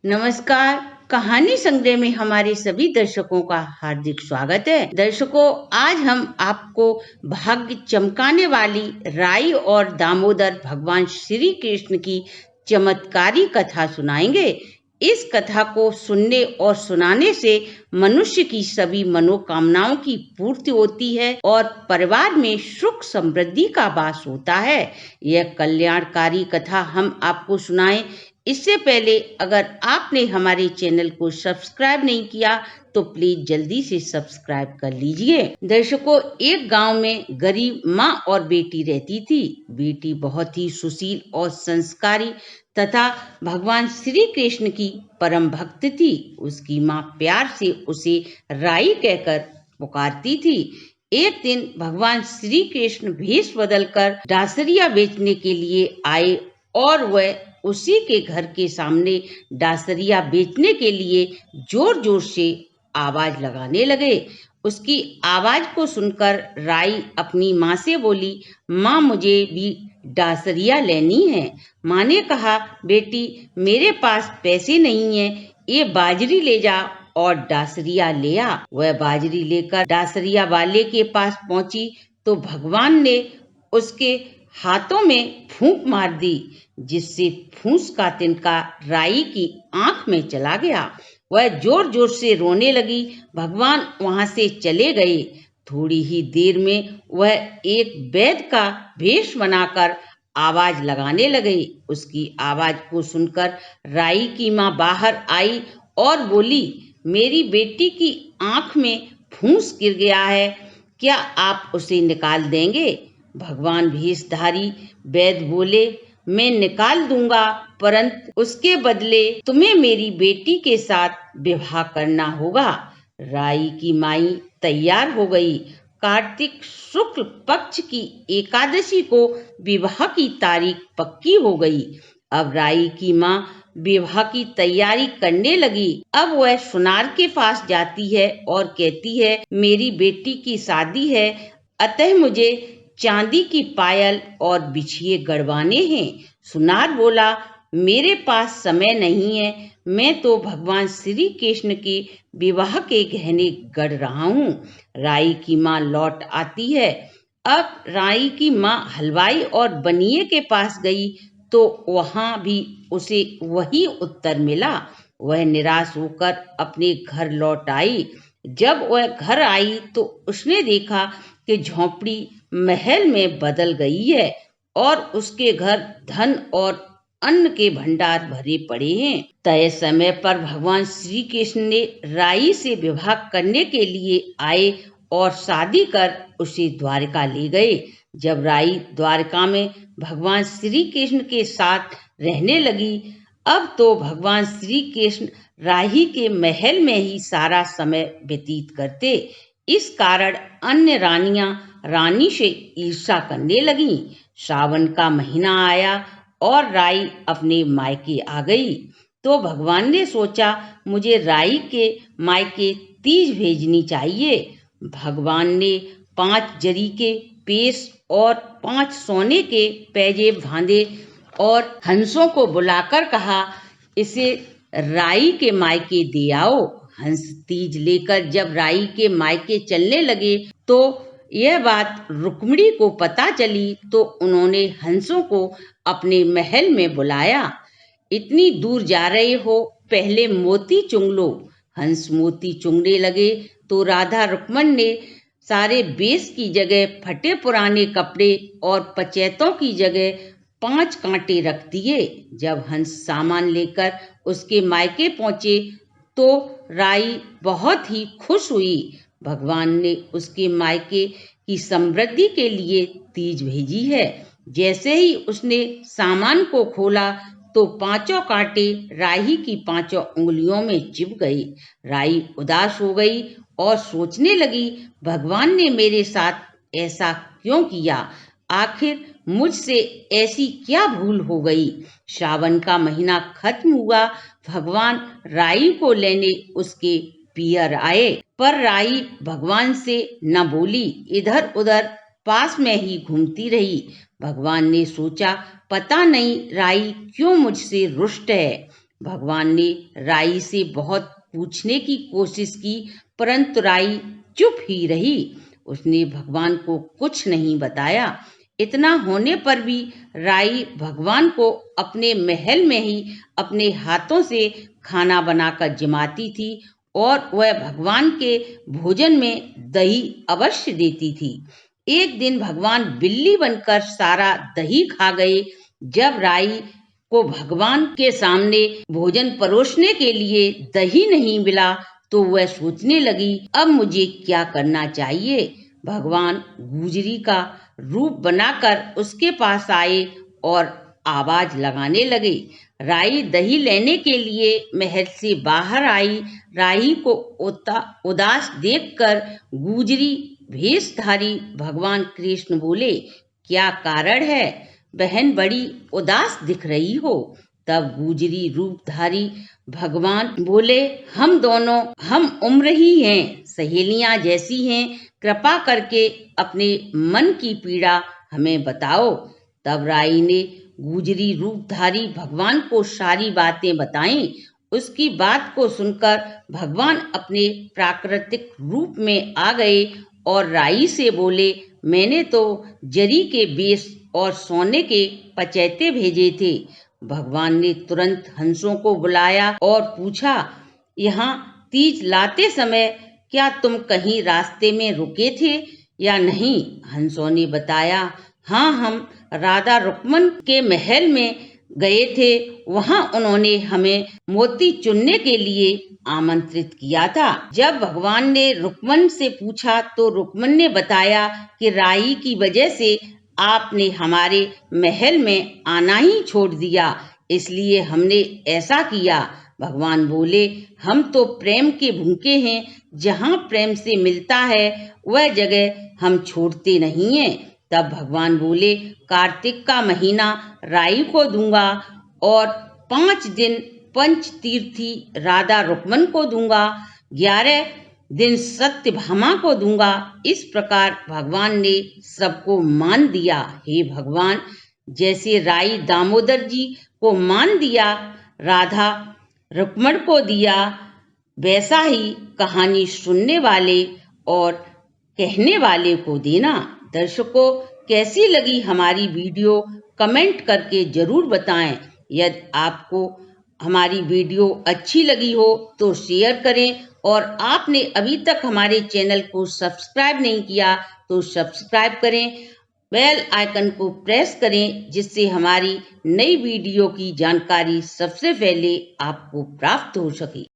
नमस्कार। कहानी संग्रह में हमारे सभी दर्शकों का हार्दिक स्वागत है। दर्शकों, आज हम आपको भाग्य चमकाने वाली राई और दामोदर भगवान श्री कृष्ण की चमत्कारी कथा सुनाएंगे। इस कथा को सुनने और सुनाने से मनुष्य की सभी मनोकामनाओं की पूर्ति होती है और परिवार में सुख समृद्धि का वास होता है। यह कल्याणकारी कथा हम आपको सुनाएं, इससे पहले अगर आपने हमारे चैनल को सब्सक्राइब नहीं किया तो प्लीज जल्दी से सब्सक्राइब कर लीजिए। दर्शकों, एक गांव में गरीब माँ और बेटी रहती थी। बेटी बहुत ही सुशील और संस्कारी तथा भगवान श्री कृष्ण की परम भक्त थी। उसकी माँ प्यार से उसे राई कहकर पुकारती थी। एक दिन भगवान श्री कृष्ण भेष बदलकर डासरिया बेचने के लिए आए और वह उसी के घर के सामने डासरिया बेचने के लिए जोर जोर से आवाज लगाने लगे। उसकी आवाज को सुनकर राई अपनी माँ से बोली, माँ मुझे भी डासरिया लेनी है। माँ ने कहा, बेटी मेरे पास पैसे नहीं है, ये बाजरी ले जा और डासरिया ले आ। वह बाजरी लेकर डासरिया वाले के पास पहुंची तो भगवान ने उसके हाथों में फूंक मार दी, जिससे फूंस का तिनका राई की आंख में चला गया। वह जोर जोर से रोने लगी। भगवान वहां से चले गए। थोड़ी ही देर में वह एक वैद्य का भेष बनाकर आवाज लगाने लगे। उसकी आवाज को सुनकर राई की माँ बाहर आई और बोली, मेरी बेटी की आंख में फूंस गिर गया है, क्या आप उसे निकाल देंगे? भगवान भेषधारी वैद्य बोले, मैं निकाल दूंगा, परंतु उसके बदले तुम्हें मेरी बेटी के साथ विवाह करना होगा। राई की माई तैयार हो गई। कार्तिक शुक्ल पक्ष की एकादशी को विवाह की तारीख पक्की हो गई। अब राई की माँ विवाह की तैयारी करने लगी। अब वह सुनार के पास जाती है और कहती है, मेरी बेटी की शादी है, अतः मुझे चांदी की पायल और बिछिए गढ़वाने हैं। सुनार बोला, मेरे पास समय नहीं है, मैं तो भगवान श्री कृष्ण के विवाह के गहने गढ़ रहा हूँ। राई की माँ लौट आती है। अब राई की माँ हलवाई और बनिए के पास गई तो वहां भी उसे वही उत्तर मिला। वह निराश होकर अपने घर लौट आई। जब वह घर आई तो उसने देखा कि झोंपड़ी महल में बदल गई है और उसके घर धन और अन्न के भंडार भरे पड़े हैं। तय समय पर भगवान श्री कृष्ण ने राई से विवाह करने के लिए आए और शादी कर उसे द्वारका ले गए। जब राई द्वारका में भगवान श्री कृष्ण के साथ रहने लगी, अब तो भगवान श्री कृष्ण राही के महल में ही सारा समय व्यतीत करते। इस कारण अन्य रानियां रानी से ईर्ष्या करने लगीं। श्रावण का महीना आया और राई अपने मायके आ गई। तो भगवान ने सोचा, मुझे राई के मायके तीज भेजनी चाहिए। भगवान ने 5 जरी के पेश और 5 सोने के पैजेब बांधे और हंसों को बुलाकर कहा, इसे राई के मायके दे आओ। हंस तीज लेकर जब राई के मायके चलने लगे तो यह बात रुक्मिणी को पता चली, तो उन्होंने हंसों को अपने महल में बुलाया। इतनी दूर जा रहे हो, पहले मोती चुंग लो। हंस मोती चुंगने लगे तो राधा रुक्मन ने सारे बेस की जगह फटे पुराने कपड़े और पचैतों की जगह 5 कांटे रख दिए। जब हंस सामान लेकर उसके मायके पहुंचे तो राई बहुत ही खुश हुई। भगवान ने उसके मायके की समृद्धि के लिए तीज भेजी है। जैसे ही उसने सामान को खोला तो 5 कांटे राही की 5 उंगलियों में चिप गए। राई उदास हो गई और सोचने लगी, भगवान ने मेरे साथ ऐसा क्यों किया? आखिर मुझसे ऐसी क्या भूल हो गई? श्रावण का महीना खत्म हुआ। भगवान राई को लेने उसके पियर आए, पर राई भगवान से न बोली, इधर उधर पास में ही घूमती रही। भगवान ने सोचा, पता नहीं राई क्यों मुझसे रुष्ट है। भगवान ने राई से बहुत पूछने की कोशिश की, परंतु राई चुप ही रही। उसने भगवान को कुछ नहीं बताया। इतना होने पर भी राई भगवान को अपने महल में ही अपने हाथों से खाना बनाकर जिमाती थी और वह भगवान के भोजन में दही अवश्य देती थी। एक दिन भगवान बिल्ली बनकर सारा दही खा गए। जब राई को भगवान के सामने भोजन परोसने के लिए दही नहीं मिला तो वह सोचने लगी, अब मुझे क्या करना चाहिए। भगवान गुजरी का रूप बनाकर उसके पास आए और आवाज लगाने लगे। राई दही लेने के लिए महल से बाहर आई। राई को उदास देखकर गुजरी भेषधारी भगवान कृष्ण बोले, क्या कारण है बहन, बड़ी उदास दिख रही हो। तब गुजरी रूपधारी भगवान बोले, हम दोनों हम उम्र ही हैं, सहेलियां जैसी हैं, कृपा करके अपने मन की पीड़ा हमें बताओ। तब राई ने गुजरी रूपधारी भगवान को सारी बातें बताईं। उसकी बात को सुनकर भगवान अपने प्राकृतिक रूप में आ गए और राई से बोले, मैंने तो जरी के बेस और सोने के पचैते भेजे थे। भगवान ने तुरंत हंसों को बुलाया और पूछा, यहाँ तीज लाते समय क्या तुम कहीं रास्ते में रुके थे या नहीं। हंसों ने बताया, हाँ, हम राधा रुक्मन के महल में गए थे, वहां उन्होंने हमें मोती चुनने के लिए आमंत्रित किया था। जब भगवान ने रुक्मन से पूछा तो रुक्मन ने बताया कि राई की वजह से आपने हमारे महल में आना ही छोड़ दिया, इसलिए हमने ऐसा किया। भगवान बोले, हम तो प्रेम के भूखे हैं, जहाँ प्रेम से मिलता है वह जगह हम छोड़ते नहीं हैं। तब भगवान बोले, कार्तिक का महीना राई को दूंगा और 5 दिन पंच तीर्थी राधा रुक्मन को दूंगा, 11 दिन सत्यभामा को दूंगा। इस प्रकार भगवान ने सबको मान दिया। हे भगवान, जैसे राई दामोदर जी को मान दिया, राधा रुक्मन को दिया, वैसा ही कहानी सुनने वाले और कहने वाले को देना। दर्शकों, कैसी लगी हमारी वीडियो कमेंट करके जरूर बताएं। यदि आपको हमारी वीडियो अच्छी लगी हो तो शेयर करें और आपने अभी तक हमारे चैनल को सब्सक्राइब नहीं किया तो सब्सक्राइब करें, बेल आइकन को प्रेस करें, जिससे हमारी नई वीडियो की जानकारी सबसे पहले आपको प्राप्त हो सके।